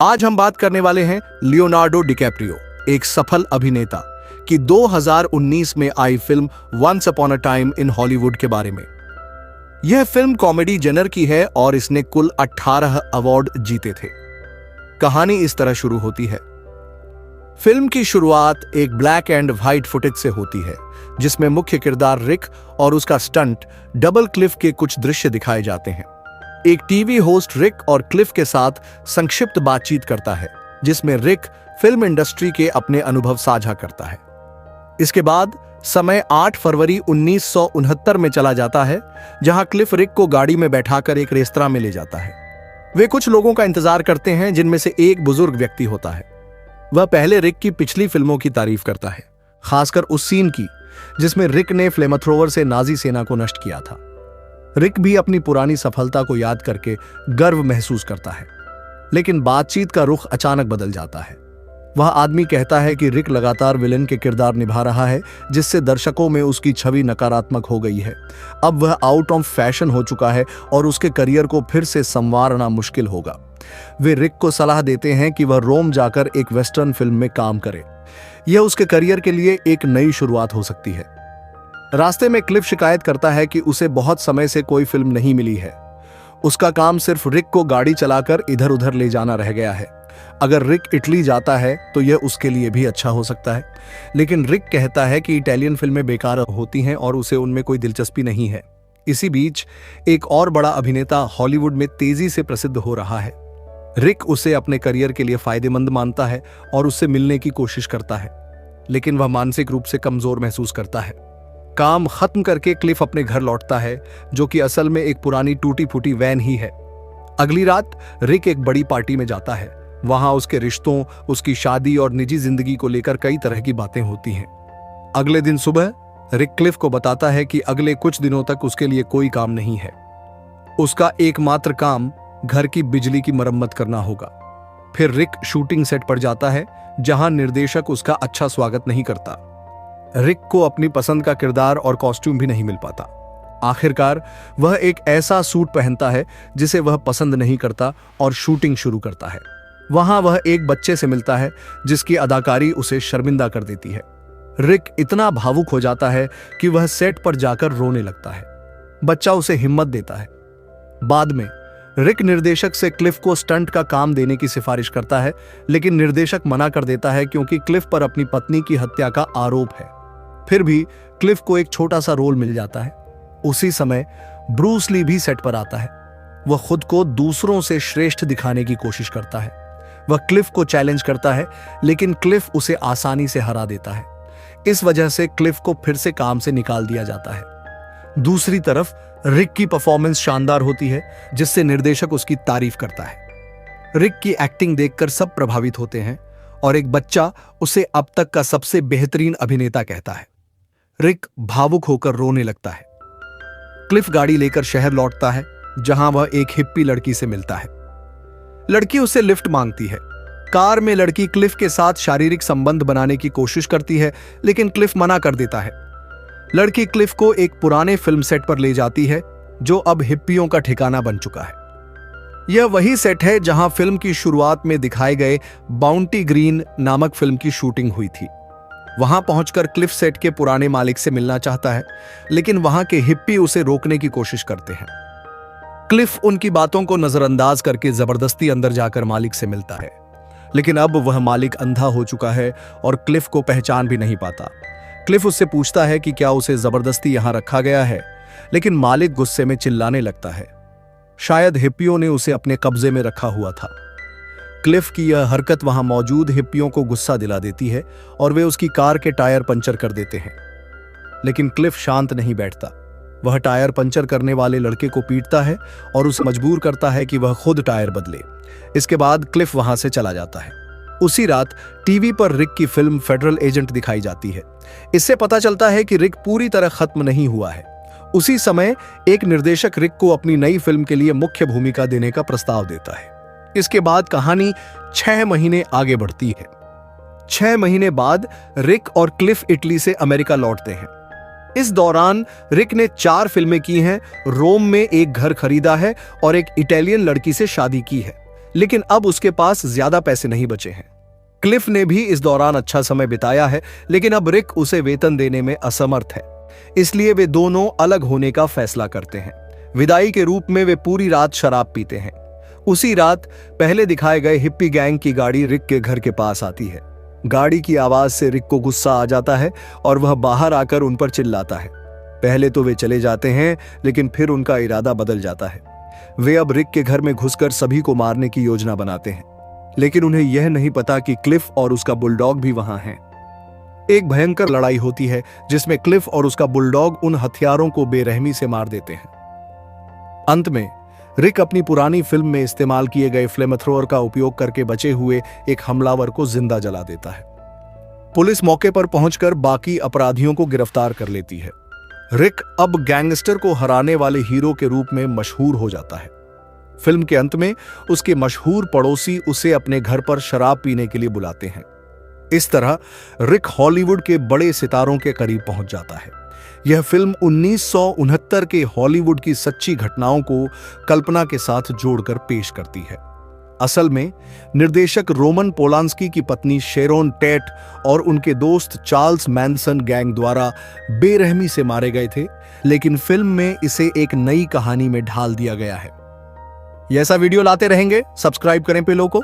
आज हम बात करने वाले हैं लियोनार्डो डिकैप्रियो, एक सफल अभिनेता की 2019 में आई film once upon a time in Hollywood के बारे में। यह फिल्म कॉमेडी जेनर की है और इसने कुल 18 अवार्ड जीते थे। कहानी इस तरह शुरू होती है। फिल्म की शुरुआत एक ब्लैक एंड व्हाइट फुटेज से होती है, जिसमें मुख्य किरदार रिक और उसका स्टंट डबल क्लिफ के कुछ दृश्य दिखाए जाते हैं। एक टीवी होस्ट रिक और क्लिफ के साथ संक्षिप्त बातचीत करता है, जिसमें रिक फिल्म इंडस्ट्री के अपने अनुभव साझा करता है। इसके बाद समय 8 फरवरी 1969 में चला जाता है, जहां क्लिफ रिक को गाड़ी में बैठाकर एक रेस्तरां में ले जाता है। वे कुछ लोगों का इंतजार करते हैं, जिनमें से एक बुजुर्ग व्यक्ति होता है। वह पहले रिक की पिछली फिल्मों की तारीफ करता है, खासकर उस सीन की जिसमें रिक ने फ्लेमथ्रोवर से नाजी सेना को नष्ट किया था। रिक भी अपनी पुरानी सफलता को याद करके गर्व महसूस करता है, लेकिन बातचीत का रुख अचानक बदल जाता है। वह आदमी कहता है कि रिक लगातार विलेन के किरदार निभा रहा है, जिससे दर्शकों में उसकी छवि नकारात्मक हो गई है। अब वह आउट ऑफ फैशन हो चुका है और उसके करियर को फिर से संवारना मुश्किल होगा। वे रिक को सलाह देते हैं कि वह रोम जाकर एक वेस्टर्न फिल्म में काम करे। यह उसके करियर के लिए एक नई शुरुआत हो सकती है। रास्ते में क्लिफ शिकायत करता है कि उसे बहुत समय से कोई फिल्म नहीं मिली है। उसका काम सिर्फ रिक को गाड़ी चलाकर इधर उधर ले जाना रह गया है। अगर रिक इटली जाता है तो यह उसके लिए भी अच्छा हो सकता है, लेकिन रिक कहता है कि इटालियन फिल्में बेकार होती हैं और उसे उनमें कोई दिलचस्पी नहीं है। इसी बीच एक और बड़ा अभिनेता हॉलीवुड में तेजी से प्रसिद्ध हो रहा है। रिक उसे अपने करियर के लिए फायदेमंद मानता है और उससे मिलने की कोशिश करता है, लेकिन वह मानसिक रूप से कमजोर महसूस करता है। काम खत्म करके क्लिफ अपने घर लौटता है, जो कि असल में एक पुरानी टूटी फूटी वैन ही है। अगली रात रिक एक बड़ी पार्टी में जाता है। वहां उसके रिश्तों, उसकी शादी और निजी जिंदगी को लेकर कई तरह की बातें होती हैं। अगले दिन सुबह रिक क्लिफ को बताता है कि अगले कुछ दिनों तक उसके लिए कोई काम नहीं है। उसका एकमात्र काम घर की बिजली की मरम्मत करना होगा। फिर रिक शूटिंग सेट पर जाता है, जहां निर्देशक उसका अच्छा स्वागत नहीं करता। रिक को अपनी पसंद का किरदार और कॉस्ट्यूम भी नहीं मिल पाता। आखिरकार वह एक ऐसा सूट पहनता है जिसे वह पसंद नहीं करता और शूटिंग शुरू करता है। वहां वह एक बच्चे से मिलता है, जिसकी अदाकारी उसे शर्मिंदा कर देती है। रिक इतना भावुक हो जाता है कि वह सेट पर जाकर रोने लगता है। बच्चा उसे हिम्मत देता है। बाद में रिक निर्देशक से क्लिफ को स्टंट का काम देने की सिफारिश करता है, लेकिन निर्देशक मना कर देता है क्योंकि क्लिफ पर अपनी पत्नी की हत्या का आरोप है। फिर भी क्लिफ को एक छोटा सा रोल मिल जाता है। उसी समय ब्रूस ली भी सेट पर आता है। वह खुद को दूसरों से श्रेष्ठ दिखाने की कोशिश करता है। वह क्लिफ को चैलेंज करता है, लेकिन क्लिफ उसे आसानी से हरा देता है। इस वजह से क्लिफ को फिर से काम से निकाल दिया जाता है। दूसरी तरफ रिक की परफॉर्मेंस शानदार होती है, जिससे निर्देशक उसकी तारीफ करता है। रिक की एक्टिंग देखकर सब प्रभावित होते हैं और एक बच्चा उसे अब तक का सबसे बेहतरीन अभिनेता कहता है। रिक भावुक होकर रोने लगता है। क्लिफ गाड़ी लेकर शहर लौटता है, जहां वह एक हिप्पी लड़की से मिलता है। लड़की उससे लिफ्ट मांगती है। कार में लड़की क्लिफ के साथ शारीरिक संबंध बनाने की कोशिश करती है, लेकिन क्लिफ मना कर देता है। लड़की क्लिफ को एक पुराने फिल्म सेट पर ले जाती है, जो अब हिप्पियों का ठिकाना बन चुका है। यह वही सेट है जहां फिल्म की शुरुआत में दिखाए गए बाउंटी ग्रीन नामक फिल्म की शूटिंग हुई थी। वहां पहुंचकर क्लिफ सेट के पुराने मालिक से मिलना चाहता है, लेकिन वहां के हिप्पी उसे रोकने की कोशिश करते हैं। क्लिफ उनकी बातों को नजरअंदाज करके जबरदस्ती अंदर जाकर मालिक से मिलता है, लेकिन अब वह मालिक अंधा हो चुका है और क्लिफ को पहचान भी नहीं पाता। क्लिफ उससे पूछता है कि क्या उसे जबरदस्ती यहां रखा गया है, लेकिन मालिक गुस्से में चिल्लाने लगता है। शायद हिप्पियों ने उसे अपने कब्जे में रखा हुआ था। क्लिफ की यह हरकत वहां मौजूद हिप्पियों को गुस्सा दिला देती है और वे उसकी कार के टायर पंचर कर देते हैं, लेकिन क्लिफ शांत नहीं बैठता। वह टायर पंचर करने वाले लड़के को पीटता है और उसे मजबूर करता है कि वह खुद टायर बदले। इसके बाद क्लिफ वहां से चला जाता है। उसी रात टीवी पर रिक की फिल्म फेडरल एजेंट दिखाई जाती है। इससे पता चलता है कि रिक पूरी तरह खत्म नहीं हुआ है। उसी समय एक निर्देशक रिक को अपनी नई फिल्म के लिए मुख्य भूमिका देने का प्रस्ताव देता है। इसके बाद कहानी 6 महीने आगे बढ़ती है। 6 महीने बाद रिक और क्लिफ इटली से अमेरिका लौटते हैं। इस दौरान रिक ने 4 फिल्में की हैं, रोम में एक घर खरीदा है और एक इटालियन लड़की से शादी की है। लेकिन अब उसके पास ज्यादा पैसे नहीं बचे हैं। क्लिफ ने भी इस दौरान अच्छा समय बिताया है, लेकिन अब रिक उसे वेतन देने में असमर्थ है। इसलिए वे दोनों अलग होने का फैसला करते हैं। विदाई के रूप में वे पूरी रात शराब पीते हैं। उसी रात पहले दिखाए गए हिप्पी गैंग की गाड़ी रिक के घर के पास आती है। गाड़ी की आवाज से रिक को गुस्सा आ जाता है और वह बाहर आकर उन पर चिल्लाता है। पहले तो वे चले जाते हैं, लेकिन फिर उनका इरादा बदल जाता है। वे अब रिक के घर में घुसकर सभी को मारने की योजना बनाते हैं, लेकिन उन्हें यह नहीं पता कि क्लिफ और उसका बुलडॉग भी वहां हैं। एक भयंकर लड़ाई होती है जिसमें क्लिफ और उसका बुलडॉग उन हथियारों को बेरहमी से मार देते हैं। अंत में रिक अपनी पुरानी फिल्म में इस्तेमाल किए गए फ्लेमथ्रोअर का उपयोग करके बचे हुए एक हमलावर को जिंदा जला देता है। पुलिस मौके पर पहुंचकर बाकी अपराधियों को गिरफ्तार कर लेती है। रिक अब गैंगस्टर को हराने वाले हीरो के रूप में मशहूर हो जाता है। फिल्म के अंत में उसके मशहूर पड़ोसी उसे अपने घर पर शराब पीने के लिए बुलाते हैं। इस तरह रिक हॉलीवुड के बड़े सितारों के करीब पहुंच जाता है। यह फिल्म 1969 के हॉलीवुड की सच्ची घटनाओं को कल्पना के साथ जोड़कर पेश करती है। असल में निर्देशक रोमन पोलांस्की की पत्नी शेरोन टेट और उनके दोस्त चार्ल्स मैनसन गैंग द्वारा बेरहमी से मारे गए थे, लेकिन फिल्म में इसे एक नई कहानी में ढाल दिया गया है। ये ऐसा वीडियो लाते रहेंगे। सब्सक्राइब करें पेलो को।